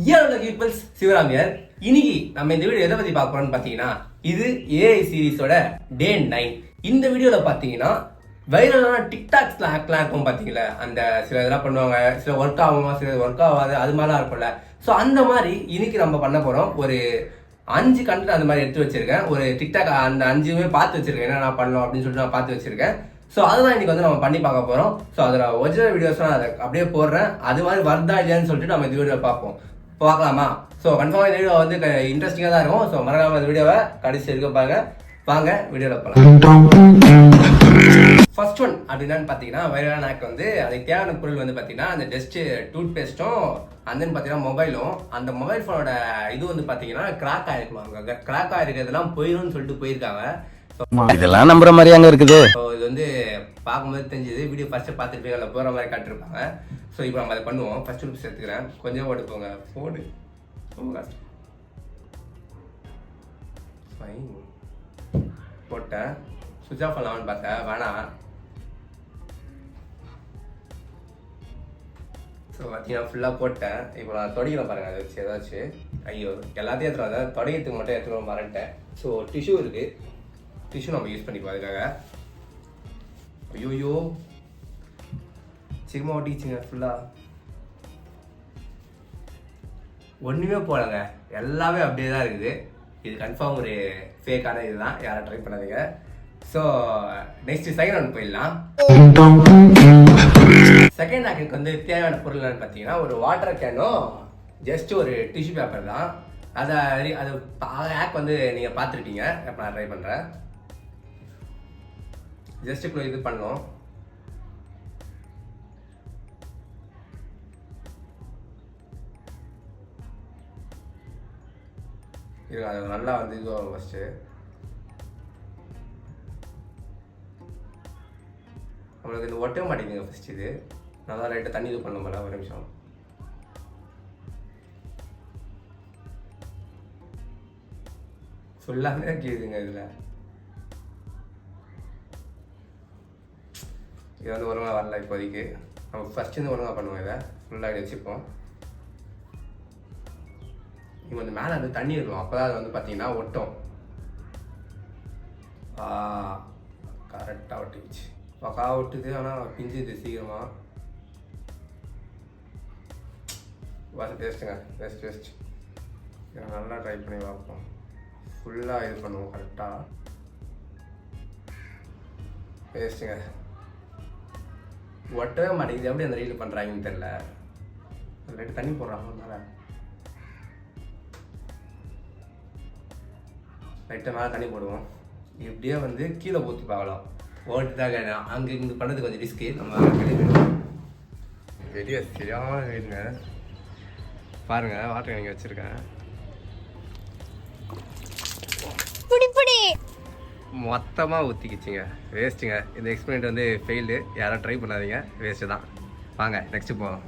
Peoples சிவராமியர். இன்னைக்கு நம்ம இந்த வீடியோ எதை பத்தி பார்க்க போறோம்னு பாத்தீங்கன்னா, இது ஏஐ சீரிஸோட டே 9. இந்த வீடியோல பாத்தீங்கன்னா வைரலான டிக்டாக்ஸ்ல ஆக்ட்லாம் இருக்கும் பாத்தீங்களா, அந்த சில இதெல்லாம் பண்ணுவாங்க, சில ஒர்க் ஆகும், சில ஒர்க் ஆகாது, அது மாதிரிலாம் இருக்கும்ல. ஸோ அந்த மாதிரி இன்னைக்கு நம்ம பண்ண போறோம். ஒரு 5 கண்டென்ட் அந்த மாதிரி எடுத்து வச்சிருக்கேன். ஒரு டிக்டாக் அந்த 5மே பார்த்து வச்சிருக்கேன், என்ன நான் பண்ணலாம் அப்படின்னு சொல்லிட்டு நான் பார்த்து வச்சிருக்கேன். ஸோ அதுதான் இன்னைக்கு வந்து நம்ம பண்ணி பார்க்க போறோம். ஸோ அதில் ஒரிஜினல் வீடியோஸ்லாம் அதை அப்படியே போடுறேன். அது மாதிரி வருதா இல்லையான்னு சொல்லிட்டு நம்ம இந்த வீடியோ பார்க்கலாமா? ஸோ கன்ஃபார்மாக இந்த வீடியோ வந்து இன்ட்ரெஸ்டிங்காக தான் இருக்கும். ஸோ மறக்காம இந்த வீடியோவை கடைசி இருக்க பாருங்க. வாங்க வீடியோவில் போகலாம். ஃபர்ஸ்ட் ஒன் அப்படின்னான்னு பார்த்தீங்கன்னா, வைரலான ஆக்ட் வந்து அதுக்கு தேவையான பொருள் வந்து பார்த்தீங்கன்னா, அந்த டஸ்ட் டூத் பேஸ்ட்டும் அண்ட் தென் பார்த்தீங்கன்னா மொபைலும். அந்த மொபைல் ஃபோனோட இது வந்து பார்த்தீங்கன்னா கிராக் ஆயிருக்குவாங்க. கிராக் ஆயிருக்கிறதுலாம் போயிடும்னு சொல்லிட்டு போயிருக்காங்க. இதெல்லாம் நம்புற மாதிரி அங்க இருக்குது. இது வந்து பார்க்கும்போது தெரிஞ்சது. வீடியோ ஃபர்ஸ்ட் பார்த்துட்டு அதில் போகிற மாதிரி காட்டிருப்பாங்க. ஸோ இப்போ நம்ம அதை பண்ணுவோம். ஃபர்ஸ்ட் டிப்ஸ் எடுத்துக்கிறேன். கொஞ்சம் ஓடுப்போங்க. ஃபோனு ரொம்ப கஷ்டம். போட்டேன். சுவிட்ச் ஆஃப் பண்ணலாம்னு பார்த்தேன், வேணாம். ஸோ பார்த்தீங்கன்னா ஃபுல்லாக போட்டேன். இப்போ நான் தொடங்கிற பாருங்க, அதை வச்சு ஏதாச்சும். ஐயோ எல்லாத்தையும் எடுத்துகிட்டு தொடங்கிறதுக்கு மட்டும் எடுத்துகிட்டு மறந்துட்டேன். ஸோ டிஷ்யூ இருக்குது, டிஷ்யூ நம்ம யூஸ் பண்ணிப்போம் அதுக்காக. ஐயோயோ சீக்கிரமாக ஒட்டிச்சுங்க. ஃபுல்லாக ஒன்றுமே போகலங்க, எல்லாமே அப்படியே தான் இருக்குது. இது கன்ஃபார்ம் ஒரு ஃபேக்கான இதுதான், யாரும் ட்ரை பண்ணாதீங்க. ஸோ நெக்ஸ்ட் செகண்ட் ஒன்று போயிடலாம். செகண்ட் ஆக்டுக்கு வந்து தேவையான பொருள் என்னன்னு பார்த்தீங்கன்னா, ஒரு வாட்டர் கேனும் ஜஸ்ட் ஒரு டிஷ்யூ பேப்பர் தான். அது ஆக் வந்து நீங்கள் பார்த்துருக்கீங்க. இப்போ நான் ட்ரை பண்ணுறேன். ஜஸ்ட் இப்போ இது பண்ணோம். இது அது நல்லா வந்து இதுவாகும். ஃபஸ்ட்டு நம்மளுக்கு இது ஒட்டவே மாட்டேங்குதுங்க. ஃபஸ்ட் இது நல்லா லைட்டாக தண்ணி இது பண்ண போல. ஒரு நிமிஷம். ஃபுல்லாமே கேதுங்க. இதில் இது வந்து ஒழுங்காக வரல இப்போதைக்கு. நம்ம ஃபஸ்ட்டு இருந்து ஒழுங்காக பண்ணுவோம். இதை ஃபுல்லாக வச்சுப்போம். இப்போ வந்து மேலே வந்து தண்ணி இருக்கும், அப்போ தான் அது வந்து பார்த்தீங்கன்னா ஒட்டும். கரெக்டாக ஒட்டிச்சு. பக்கா ஒட்டுது, ஆனால் பிஞ்சுது சீக்கிரமாக. வேஸ்ட்டுங்க, வேஸ்ட். இதை நல்லா ட்ரை பண்ணி பார்ப்போம். ஃபுல்லாக இது பண்ணுவோம் கரெக்டாக. வேஸ்ட்டுங்க, ஒட்டவே மாட்டேங்குது. எப்படி அந்த ரீல் பண்ணுறாங்கன்னு தெரில. லைட்டு தண்ணி போடுறாங்க மேலே. லைட்டாக மேலே தண்ணி போடுவோம். இப்படியே வந்து கீழே ஊற்றி பார்க்கலாம். ஓட்டுதாக அங்கே இங்கே பண்ணது கொஞ்சம் ரிஸ்க்கு. நம்ம வெளியே சரியான வீடுங்க. பாருங்கள், வாட்டர் இங்கே வச்சுருக்கேன். மொத்தமாக ஊற்றிக்கிச்சிங்க. வேஸ்ட்டுங்க. இந்த எக்ஸ்பெரிமெண்ட் வந்து ஃபெயில்டு. யாரும் ட்ரை பண்ணாதீங்க, வேஸ்ட்டு தான். வாங்க நெக்ஸ்ட்டு போகலாம்.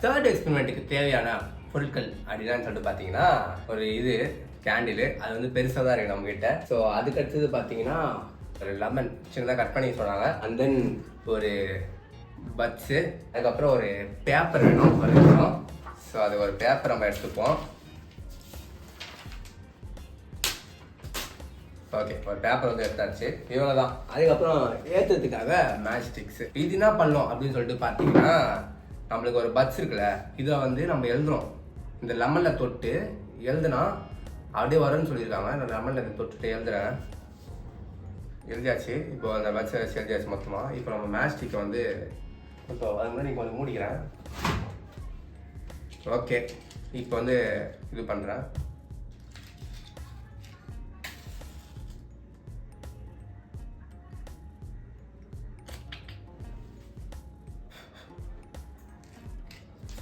தேர்ட் எக்ஸ்பெரிமெண்ட்டுக்கு தேவையான பொருட்கள் அப்படின்னு சொல்லிட்டு பார்த்தீங்கன்னா, ஒரு இது கேண்டிலு. அது வந்து பெருசாக தான் இருக்குது நம்மக்கிட்ட. ஸோ அதுக்கு அடுத்தது பார்த்தீங்கன்னா ஒரு லெமன் சின்னதாக கட் பண்ணி சொன்னாங்க. அண்ட் தென் ஒரு பட்ஸு, அதுக்கப்புறம் ஒரு பேப்பர் வேணும் ஒரு நிமிஷம். ஸோ அது ஒரு பேப்பர் நம்ம எடுத்துப்போம். ஓகே, ஒரு பேப்பர் வந்து எடுத்தாச்சு. இவ்வளோ தான். அதுக்கப்புறம் ஏற்றுறதுக்காக மேட்ச் ஸ்டிக்ஸு. இது என்ன பண்ணோம் அப்படின்னு சொல்லிட்டு பார்த்தீங்கன்னா, நம்மளுக்கு ஒரு பட்ஸ் இருக்குல்ல, இதை வந்து நம்ம எழுதுறோம். இந்த லெமனில் தொட்டு எழுதுனா அப்படியே வரும்னு சொல்லியிருக்காங்க. நான் லெமனில் இதை தொட்டுட்டு எழுதுறேன். எழுதியாச்சு. இப்போ அந்த பட்ஸை வச்சு எழுதியாச்சு மொத்தமாக. இப்போ நம்ம மேட்ச் ஸ்டிக்கை வந்து இப்போ அது முன்னாடி கொஞ்சம் மூடிக்கிறேன். ஓகே, இப்போ வந்து இது பண்ணுறேன்.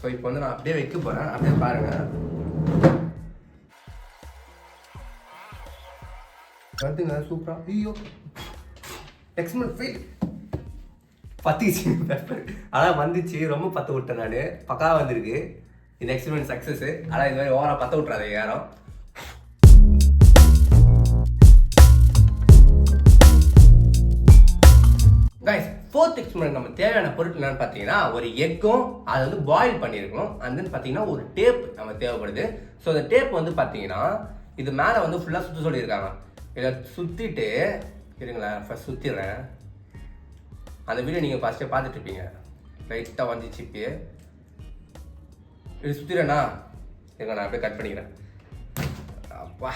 ஸோ இப்போ வந்து நான் அப்படியே வைக்க போகிறேன். அப்படியே பாருங்கள். வந்துங்க சூப்பராக. ஐயோ எக்ஸ்பெரிமெண்ட் ஃபெயில். பத்திச்சு பேப்பர். ஆனால் வந்துச்சு, ரொம்ப பற்ற விட்டேன் நான். பக்கா வந்திருக்கு. இந்த எக்ஸ்பெரிமெண்ட் சக்ஸஸ். ஆனால் இது மாதிரி ஓவராக பற்ற விட்றாது யாரும். கைஸ், 4th ஃபர்ஸ்ட் எக்ஸ்பெரிமெண்ட் நம்ம தேவையான பொருட்கள் என்னன்னு பார்த்தீங்கன்னா ஒரு எக்கும் அதை வந்து பாயில் பண்ணியிருக்கணும் அண்ட் தென் பார்த்தீங்கன்னா ஒரு டேப் நம்ம தேவைப்படுது. ஸோ அந்த டேப் வந்து பார்த்தீங்கன்னா இது மேலே வந்து ஃபுல்லாக சுற்ற சொல்லியிருக்காங்க. இதை சுற்றிட்டு இருங்களேன், ஃபர்ஸ்ட் சுற்றிடுறேன். அந்த வீடியோ நீங்கள் ஃபஸ்ட்டே பார்த்துட்டு இருப்பீங்க. லைட்டாக வந்துச்சு இப்பயே இது சுற்றிடுறேண்ணா. இருங்க நான் அப்படியே கட் பண்ணிக்கிறேன். அப்பா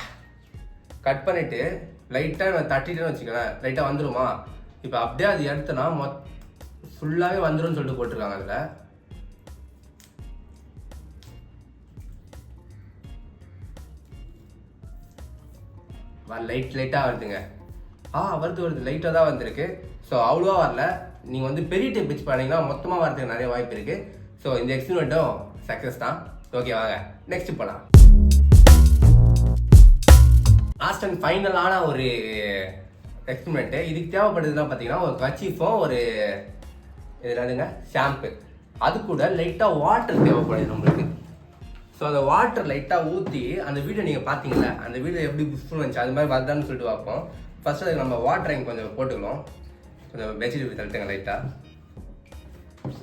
கட் பண்ணிவிட்டு லைட்டாக நான் தட்டிட்டேன்னு வச்சுக்கிறேன், லைட்டாக வந்துடுமா. இப்போ அப்படியே அது எடுத்தோன்னா ஃபுல்லாகவே வந்துடும் சொல்லிட்டு போட்டிருக்காங்க. அதில் லைட்டாக வருதுங்க. வருது லைட்டாக தான் வந்திருக்கு. ஸோ அவ்வளோவா வரல. நீங்கள் வந்து பெரிய டேப் வச்சு பண்ணீங்கன்னா மொத்தமாக வரதுக்கு நிறைய வாய்ப்பு இருக்குது. ஸோ இந்த எக்ஸ்பெரிமெண்ட்டும் சக்ஸஸ் தான். ஓகே வாங்க நெக்ஸ்ட் போகலாம். லாஸ்ட் அண்ட் ஃபைனலான ஒரு எக்ஸ்பெரிமெண்ட்டு. இதுக்கு தேவைப்படுதுன்னா பார்த்தீங்கன்னா ஒரு கர்ச்சீஃபும் ஒரு என்னதுங்க ஷாம்பு, அது கூட லைட்டாக வாட்டர் தேவைப்படுது நம்மளுக்கு. ஸோ அந்த வாட்டர் லைட்டாக ஊற்றி அந்த வீடியோ நீங்கள் பார்த்தீங்களா, அந்த வீடியோ எப்படி புஷ்னு வந்துச்சு அது மாதிரி வருதான்னு சொல்லிட்டு பார்ப்போம். ஃபர்ஸ்ட் அதுக்கு நம்ம வாட்டர் இங்கே கொஞ்சம் போட்டுக்கலாம். கொஞ்சம் வெஜிடபிள் தள்ளிட்டுங்க லைட்டாக.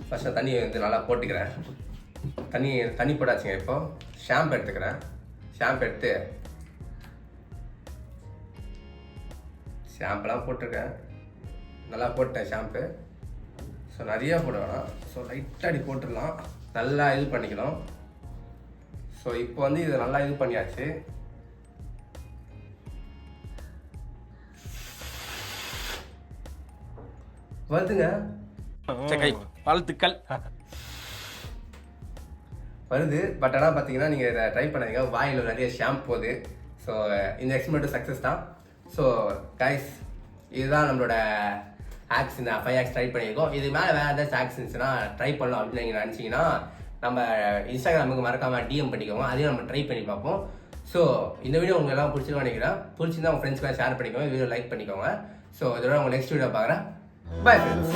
ஃபர்ஸ்ட் தண்ணியை வந்து நல்லா போட்டுக்கிறேன். தண்ணி போட்டாச்சுங்க. இப்போ ஷாம்பு எடுத்துக்கிறேன். ஷாம்பு எடுத்து ஷாம்பெலாம் போட்டிருக்கேன், நல்லா போட்டேன் ஷாம்பு. ஸோ நிறையா போட வேணாம். ஸோ லைட்டாக அடி போட்டுடலாம், நல்லா இது பண்ணிக்கணும். ஸோ இப்போ வந்து இதை நல்லா இது பண்ணியாச்சு. வருதுங்க, வாழ்த்துக்கள். வருது. பட் ஆனால் பார்த்தீங்கன்னா நீங்கள் இதை ட்ரை பண்ணாதீங்க, வாயில் நிறைய ஷாம்பு போகுது. ஸோ இந்த எக்ஸ்பெரிமெண்ட்டும் சக்ஸஸ் தான். ஸோ கைஸ் இதுதான் நம்மளோட ஹேக்ஸ். இந்த 5 ஹேக்ஸ் ட்ரை பண்ணியிருக்கோம். இது மேலே வேறு ஏதாச்சும் ஹேக்ஸ் இருந்துச்சுன்னா ட்ரை பண்ணலாம் அப்படின்னு நீங்கள் நினச்சிங்கன்னா நம்ம இன்ஸ்டாகிராமுக்கு மறக்காமல் டிஎம் பண்ணிக்கோங்க, அதையும் நம்ம ட்ரை பண்ணி பார்ப்போம். ஸோ இந்த வீடியோ உங்களுக்கு எல்லாம் பிடிச்சிருக்கோம் நினைக்கிறேன். பிடிச்சிருந்தா உங்கள் ஃப்ரெண்ட்ஸ்க்கெலாம் ஷேர் பண்ணிக்கோங்க, வீடியோ லைக் பண்ணிக்கோங்க. ஸோ இதோட உங்கள் நெக்ஸ்ட் வீடியோ பார்க்குறேன். Bye friends.